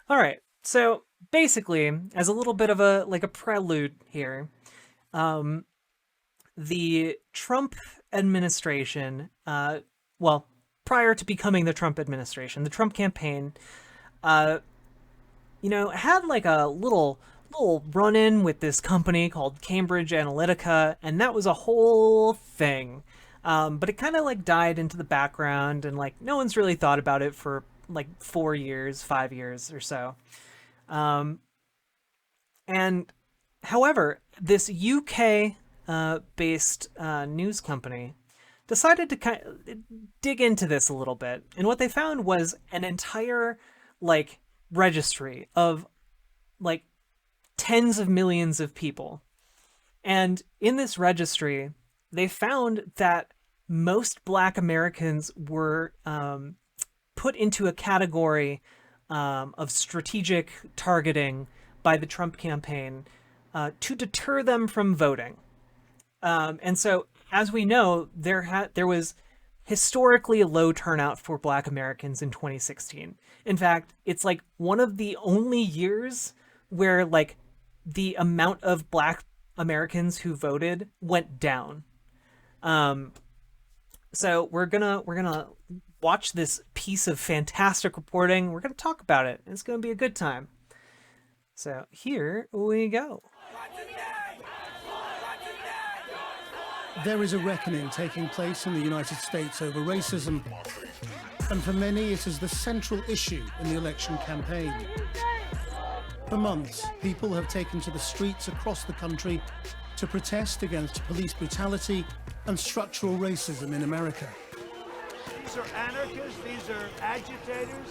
All right. So basically, as a little bit of a prelude here, um, the Trump administration, well, prior to becoming the Trump administration, the Trump campaign, uh, had like a little run in with this company called Cambridge Analytica, and that was a whole thing. But it kind of like died into the background, and like no one's really thought about it for like 4 years, 5 years or so. Um, and however, this UK based news company decided to kind of dig into this a little bit, and what they found was an entire like registry of like tens of millions of people. And in this registry, they found that most Black Americans were put into a category of strategic targeting by the Trump campaign to deter them from voting. And so, as we know, there was historically a low turnout for Black Americans in 2016. In fact, it's like one of the only years where like the amount of Black Americans who voted went down. Um, so we're gonna watch this piece of fantastic reporting. We're gonna talk about it. It's gonna be a good time. So here we go. There is a reckoning taking place in the United States over racism, and for many it is the central issue in the election campaign. For months, people have taken to the streets across the country to protest against police brutality and structural racism in America. These are anarchists, these are agitators,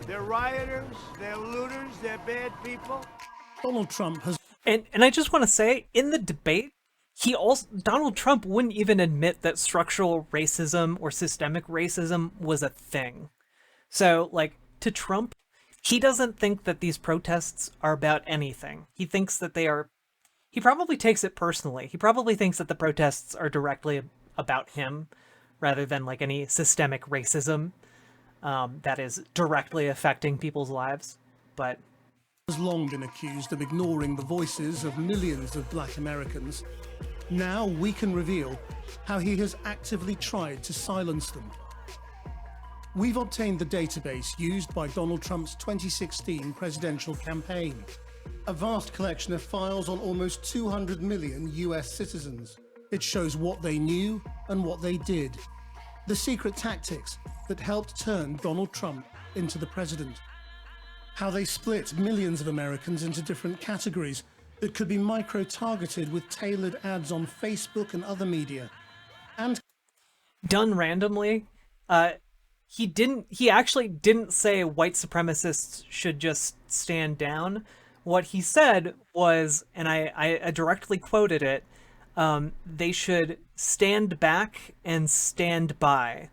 they're rioters, they're looters, they're bad people. Donald Trump has... And I just want to say, in the debate, Donald Trump wouldn't even admit that structural racism or systemic racism was a thing. So, like, to Trump, he doesn't think that these protests are about anything. He thinks that he probably takes it personally. He probably thinks that the protests are directly about him rather than like any systemic racism that is directly affecting people's lives. But has long been accused of ignoring the voices of millions of Black Americans. Now we can reveal how he has actively tried to silence them. We've obtained the database used by Donald Trump's 2016 presidential campaign, a vast collection of files on almost 200 million US citizens. It shows what they knew and what they did, the secret tactics that helped turn Donald Trump into the president, how they split millions of Americans into different categories that could be micro-targeted with tailored ads on Facebook and other media, and done randomly, he actually didn't say white supremacists should just stand down. What he said was, and I directly quoted it, they should stand back and stand by.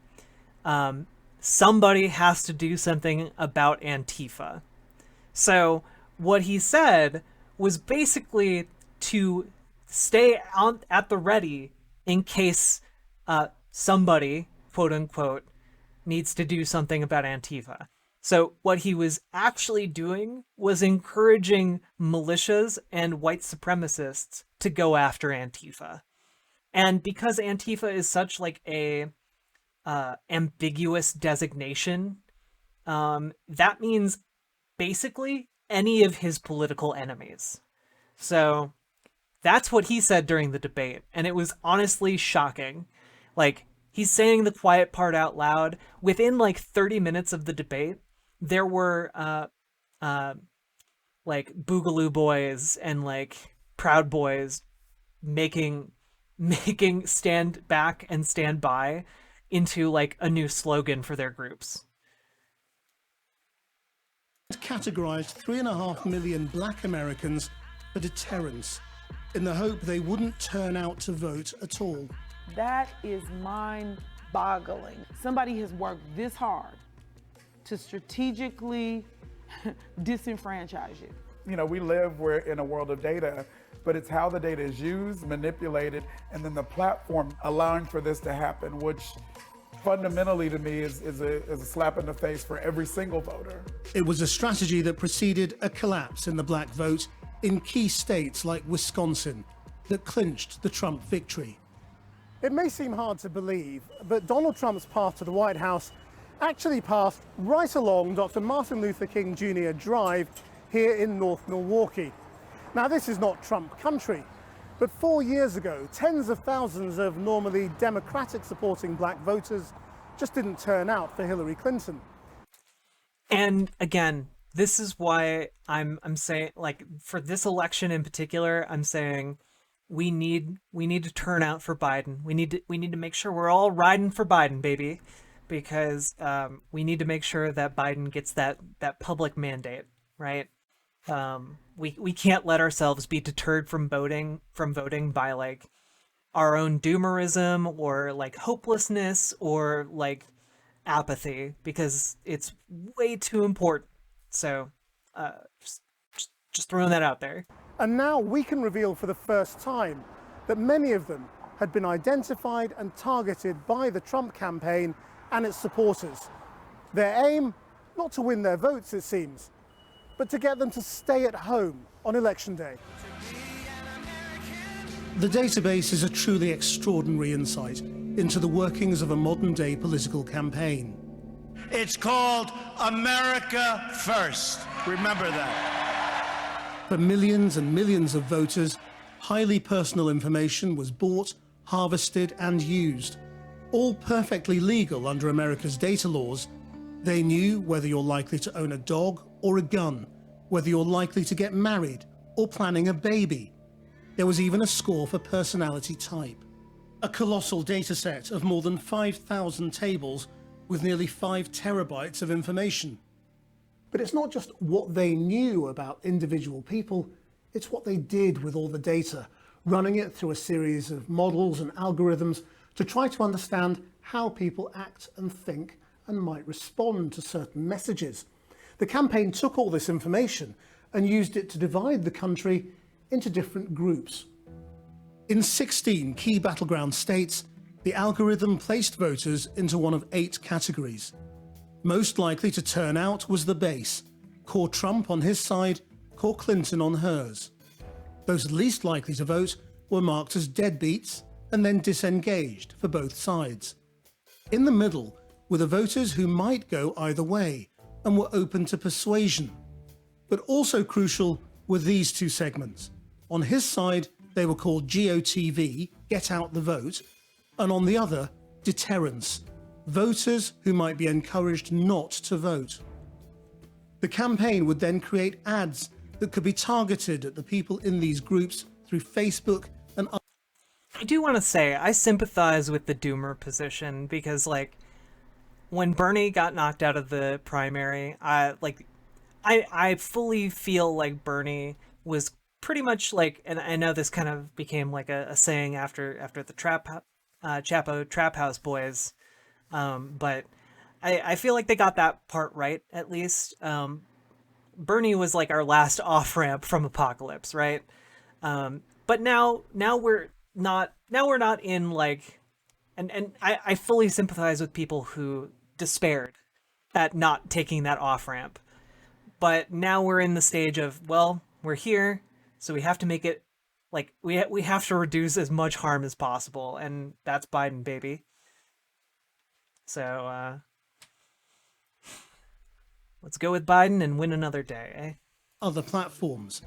Somebody has to do something about Antifa. So what he said was basically to stay on at the ready in case somebody, quote unquote, needs to do something about Antifa. So what he was actually doing was encouraging militias and white supremacists to go after Antifa. And because Antifa is such like a ambiguous designation, that means basically any of his political enemies. So that's what he said during the debate, and it was honestly shocking. Like, he's saying the quiet part out loud. Within like 30 minutes of the debate, there were like Boogaloo Boys and like Proud Boys making stand back and stand by into like a new slogan for their groups. categorized 3.5 million Black Americans for deterrence in the hope they wouldn't turn out to vote at all. That is mind-boggling. Somebody has worked this hard to strategically disenfranchise you. You know, we're in a world of data, but it's how the data is used, manipulated, and then the platform allowing for this to happen, which fundamentally to me is a slap in the face for every single voter. It was a strategy that preceded a collapse in the black vote in key states like Wisconsin that clinched the Trump victory. It may seem hard to believe, but Donald Trump's path to the White House actually passed right along Dr. Martin Luther King Jr. Drive here in North Milwaukee. Now, this is not Trump country, but 4 years ago, tens of thousands of normally Democratic-supporting black voters just didn't turn out for Hillary Clinton. And again, this is why I'm saying, like, for this election in particular, I'm saying we need to turn out for Biden. We need to make sure we're all riding for Biden, baby, because we need to make sure that Biden gets that public mandate, right? We can't let ourselves be deterred from voting by like our own doomerism or like hopelessness or like apathy, because it's way too important. So just throwing that out there. And now we can reveal for the first time that many of them had been identified and targeted by the Trump campaign and its supporters. Their aim, not to win their votes, it seems, but to get them to stay at home on election day. The database is a truly extraordinary insight into the workings of a modern-day political campaign. It's called America First. Remember that. For millions and millions of voters, highly personal information was bought, harvested, and used, all perfectly legal under America's data laws. They knew whether you're likely to own a dog or a gun, whether you're likely to get married or planning a baby. There was even a score for personality type. A colossal data set of more than 5,000 tables with nearly 5 terabytes of information. But it's not just what they knew about individual people, it's what they did with all the data, running it through a series of models and algorithms to try to understand how people act and think and might respond to certain messages. The campaign took all this information and used it to divide the country into different groups. In 16 key battleground states, the algorithm placed voters into one of 8 categories. Most likely to turn out was the base, core Trump on his side, core Clinton on hers. Those least likely to vote were marked as deadbeats and then disengaged for both sides. In the middle were the voters who might go either way and were open to persuasion. But also crucial were these 2 segments. On his side, they were called GOTV, get out the vote, and on the other, deterrence, voters who might be encouraged not to vote. The campaign would then create ads that could be targeted at the people in these groups through Facebook and other. I do want to say I sympathize with the doomer position, because like when Bernie got knocked out of the primary, I fully feel like Bernie was pretty much like, and I know this kind of became like a saying after the Chapo Trap House boys, but I feel like they got that part right, at least. Bernie was like our last off-ramp from apocalypse, right? But now we're not in like, and I fully sympathize with people who despaired at not taking that off-ramp. But now we're in the stage of, well, we're here, so we have to make it, like, we have to reduce as much harm as possible, and that's Biden, baby. So, let's go with Biden and win another day, eh? Other platforms.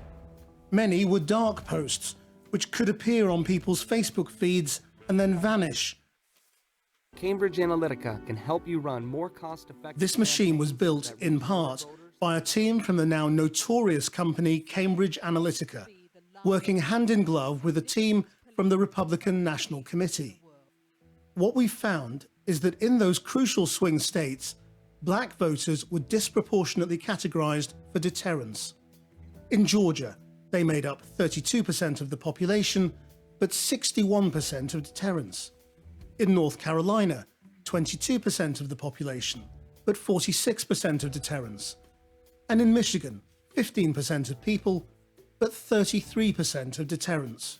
Many were dark posts, which could appear on people's Facebook feeds and then vanish. Cambridge Analytica can help you run more cost-effective. This machine was built, in part, by a team from the now notorious company Cambridge Analytica, working hand in glove with a team from the Republican National Committee. What we found is that in those crucial swing states, black voters were disproportionately categorized for deterrence. In Georgia, they made up 32% of the population, but 61% of deterrence. In North Carolina, 22% of the population, but 46% of deterrence. And in Michigan, 15% of people, but 33% of deterrence.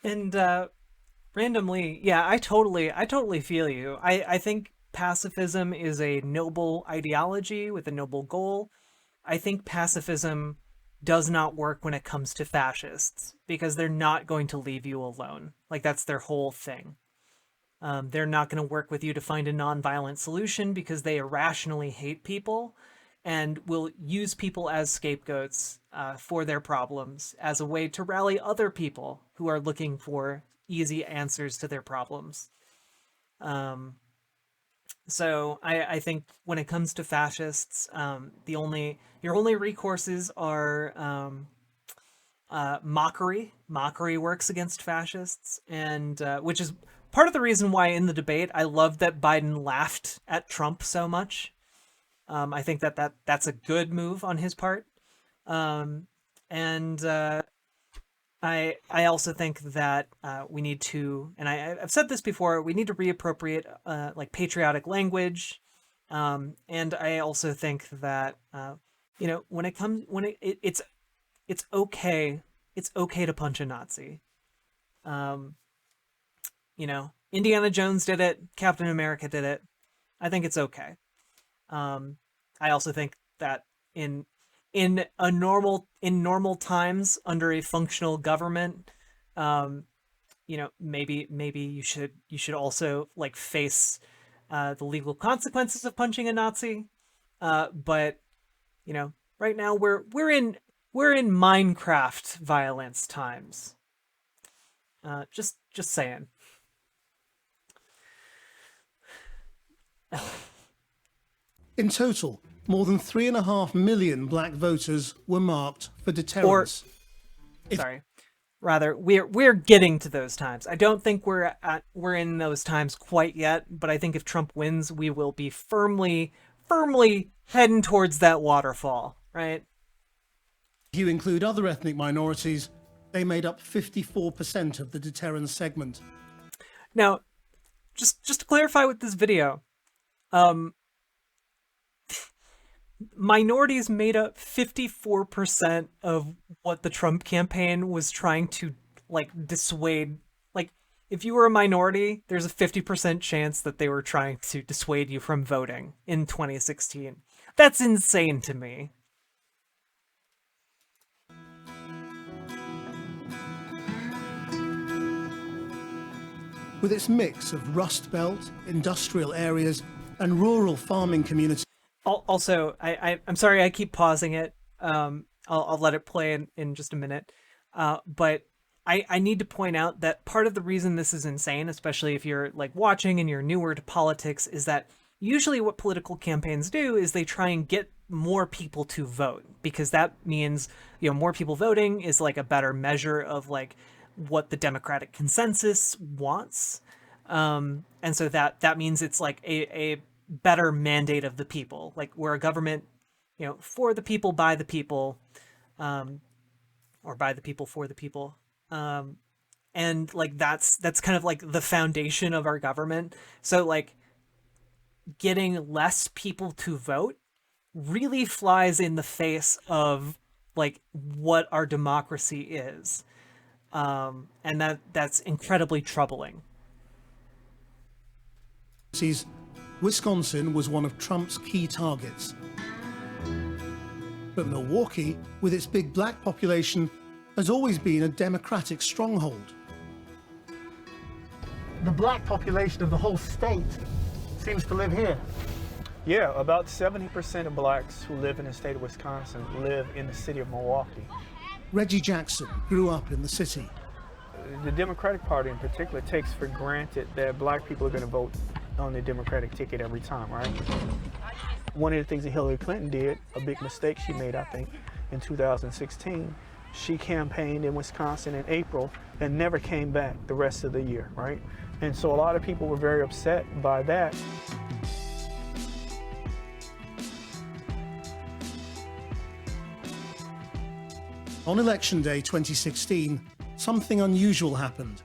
And Randomly, yeah, I totally feel you. I think pacifism is a noble ideology with a noble goal. I think pacifism does not work when it comes to fascists because they're not going to leave you alone. Like, that's their whole thing. They're not going to work with you to find a nonviolent solution because they irrationally hate people and will use people as scapegoats for their problems as a way to rally other people who are looking for easy answers to their problems. So I think when it comes to fascists, your only recourses are mockery. Mockery works against fascists, and which is part of the reason why in the debate I love that Biden laughed at Trump so much. I think that's a good move on his part, and I also think that we need to, and I've said this before, we need to reappropriate like patriotic language, and I also think that when it's okay to punch a Nazi. Indiana Jones did it, Captain America did it. I think it's okay. I also think that in normal times under a functional government, maybe you should also like face the legal consequences of punching a Nazi. But right now we're in Minecraft violence times. Just saying. In total, more than 3.5 million black voters were marked for deterrence. Rather, we're getting to those times. I don't think we're in those times quite yet, but I think if Trump wins, we will be firmly heading towards that waterfall, right? If you include other ethnic minorities, they made up 54% of the deterrence segment. Now, just to clarify with this video, minorities made up 54% of what the Trump campaign was trying to dissuade. Like, if you were a minority, there's a 50% chance that they were trying to dissuade you from voting in 2016. That's insane to me. With its mix of Rust Belt, industrial areas, and rural farming communities. Also, I'm sorry I keep pausing it. I'll let it play in just a minute. But I need to point out that part of the reason this is insane, especially if you're watching and you're newer to politics, is that usually what political campaigns do is they try and get more people to vote, because that means more people voting is a better measure of what the Democratic consensus wants. And so that means it's a better mandate of the people. We're a government, for the people, by the people, or by the people, for the people. And that's kind of the foundation of our government. So getting less people to vote really flies in the face of what our democracy is. And that's incredibly troubling. Wisconsin was one of Trump's key targets. But Milwaukee, with its big black population, has always been a Democratic stronghold. The black population of the whole state seems to live here. Yeah, about 70% of blacks who live in the state of Wisconsin live in the city of Milwaukee. Reggie Jackson grew up in the city. The Democratic Party in particular takes for granted that black people are going to vote on the Democratic ticket every time, right? One of the things that Hillary Clinton did, a big mistake she made, I think, in 2016, she campaigned in Wisconsin in April and never came back the rest of the year, right? And so a lot of people were very upset by that. On Election Day 2016, something unusual happened.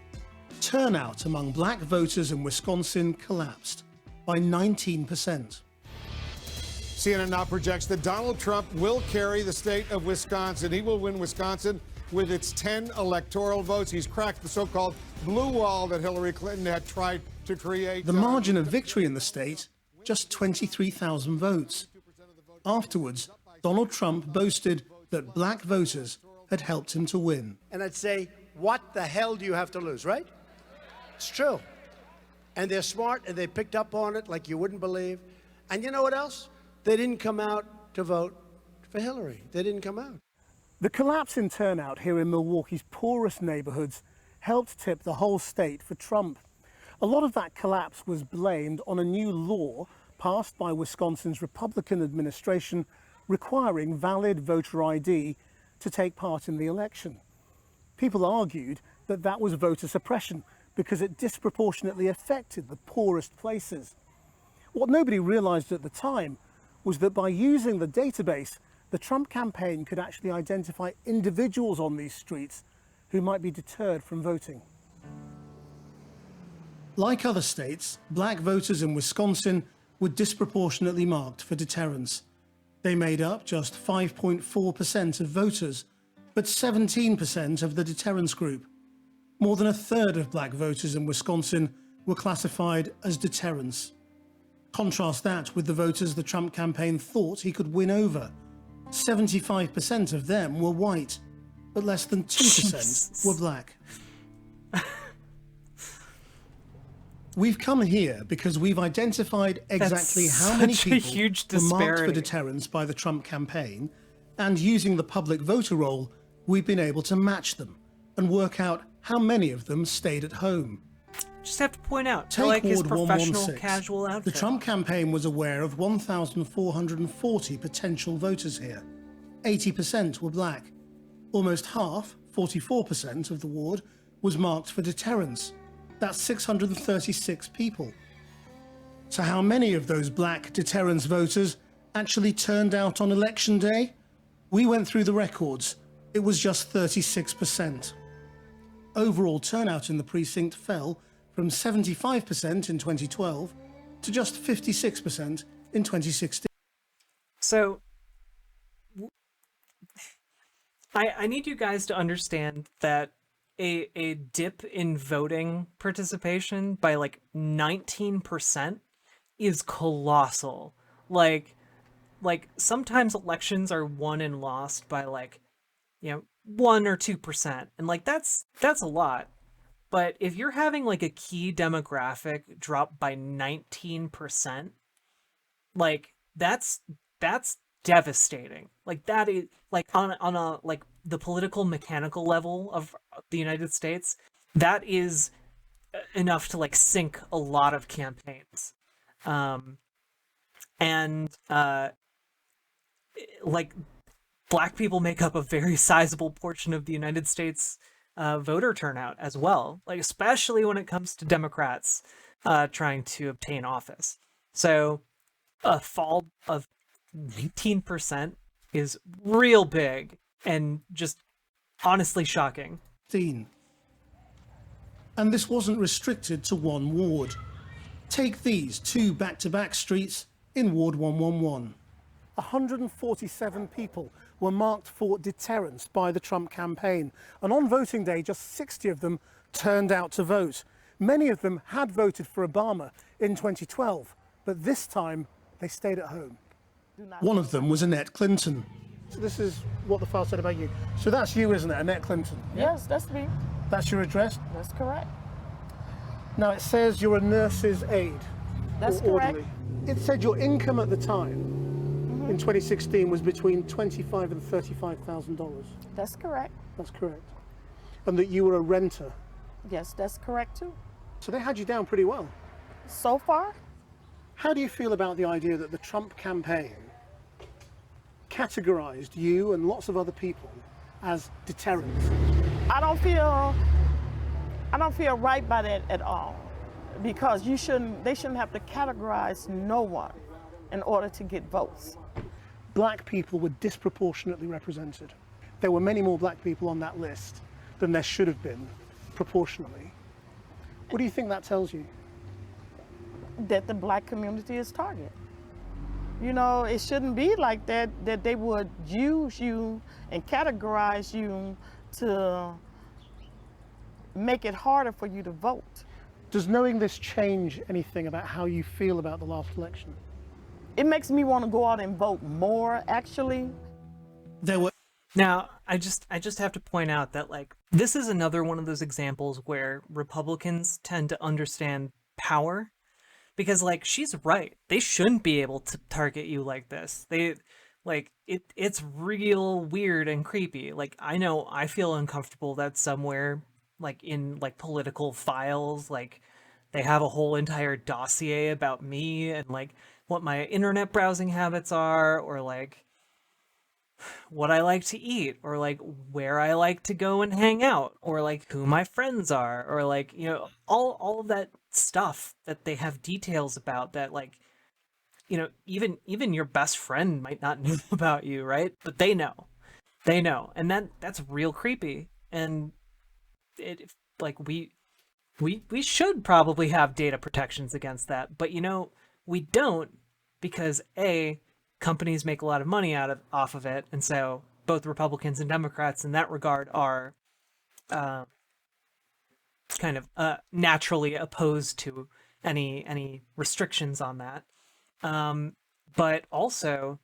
Turnout among black voters in Wisconsin collapsed by 19%. CNN now projects that Donald Trump will carry the state of Wisconsin. He will win Wisconsin with its 10 electoral votes. He's cracked the so-called blue wall that Hillary Clinton had tried to create. The margin of victory in the state, just 23,000 votes. Afterwards, Donald Trump boasted that black voters had helped him to win. And I'd say, what the hell do you have to lose, right? It's true. And they're smart, and they picked up on it like you wouldn't believe. And you know what else? They didn't come out to vote for Hillary. They didn't come out. The collapse in turnout here in Milwaukee's poorest neighborhoods helped tip the whole state for Trump. A lot of that collapse was blamed on a new law passed by Wisconsin's Republican administration requiring valid voter ID to take part in the election. People argued that that was voter suppression because it disproportionately affected the poorest places. What nobody realized at the time was that by using the database, the Trump campaign could actually identify individuals on these streets who might be deterred from voting. Like other states, black voters in Wisconsin were disproportionately marked for deterrence. They made up just 5.4% of voters, but 17% of the deterrence group. More than a third of black voters in Wisconsin were classified as deterrents. Contrast that with the voters the Trump campaign thought he could win over. 75% of them were white, but less than 2% were black. We've come here because we've identified exactly how many people were marked for deterrence by the Trump campaign, and using the public voter roll, we've been able to match them and work out how many of them stayed at home. Just have to point out, Take like his Ward professional 116. casual outfit. The Trump campaign was aware of 1,440 potential voters here. 80% were black. Almost half, 44% of the ward, was marked for deterrence. That's 636 people. So how many of those black deterrence voters actually turned out on election day? We went through the records. It was just 36%. Overall turnout in the precinct fell from 75% in 2012 to just 56% in 2016. So, I need you guys to understand that a dip in voting participation by like 19% is colossal. Like sometimes elections are won and lost by like, 1 or 2%. And like that's a lot. But if you're having like a key demographic drop by 19%, like that's devastating. Like that is like on a like the political mechanical level of the United States, that is enough to like sink a lot of campaigns. Like black people make up a very sizable portion of the United States voter turnout as well, like especially when it comes to Democrats trying to obtain office. So a fall of 19% is real big and just honestly shocking. And this wasn't restricted to one ward. Take these two back-to-back streets in Ward 111. 147 people were marked for deterrence by the Trump campaign, and on voting day, just 60 of them turned out to vote. Many of them had voted for Obama in 2012, but this time they stayed at home. One of them was Annette Clinton. So this is what the file said about you. So that's you, isn't it, Annette Clinton? Yes, that's me. That's your address? That's correct. Now it says you're a nurse's aide. That's or correct. orderly. It said your income at the time in 2016 was between $25,000 and $35,000. That's correct. That's correct. And that you were a renter. Yes, that's correct too. So they had you down pretty well. So far? How do you feel about the idea that the Trump campaign categorized you and lots of other people as deterrents? I don't feel right by that at all, because they shouldn't have to categorize no one in order to get votes. Black people were disproportionately represented. There were many more black people on that list than there should have been, proportionally. What do you think that tells you? That the black community is target. It shouldn't be like that, that they would use you and categorize you to make it harder for you to vote. Does knowing this change anything about how you feel about the last election? It makes me want to go out and vote more, actually. There were Now, I just have to point out that, like, this is another one of those examples where Republicans tend to understand power, because, like, she's right. They shouldn't be able to target you like this. It's real weird and creepy. Like, I know I feel uncomfortable that somewhere, like, in, like, political files, like, they have a whole entire dossier about me and, like, what my internet browsing habits are, or, like, what I like to eat, or like where I like to go and hang out, or like who my friends are, or like, you know, all of that stuff that they have details about that, like, you know, even your best friend might not know about you, right? But they know. They know. And that's real creepy. And it, like, we should probably have data protections against that, but, you know, we don't, because A, companies make a lot of money off of it, and so both Republicans and Democrats in that regard are kind of naturally opposed to any restrictions on that. But also,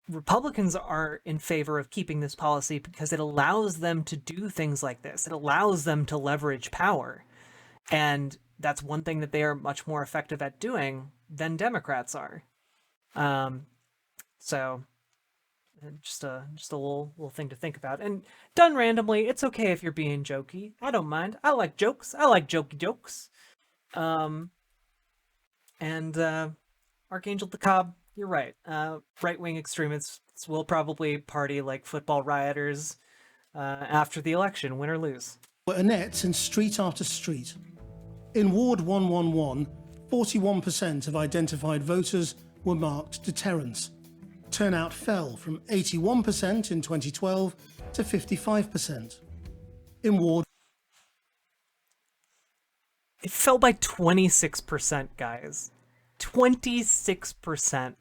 Republicans are in favor of keeping this policy because it allows them to do things like this. It allows them to leverage power, and that's one thing that they are much more effective at doing than Democrats are. So just a little thing to think about. And done randomly, it's okay if you're being jokey. I don't mind. I like jokes. I like jokey jokes. And Archangel the Cobb, you're right. Right-wing extremists will probably party like football rioters after the election, win or lose. Annette in street after street. In Ward 111, 41% of identified voters were marked deterrents. Turnout fell from 81% in 2012 to 55%. In Ward... It fell by 26%, guys. 26%.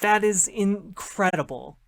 That is incredible.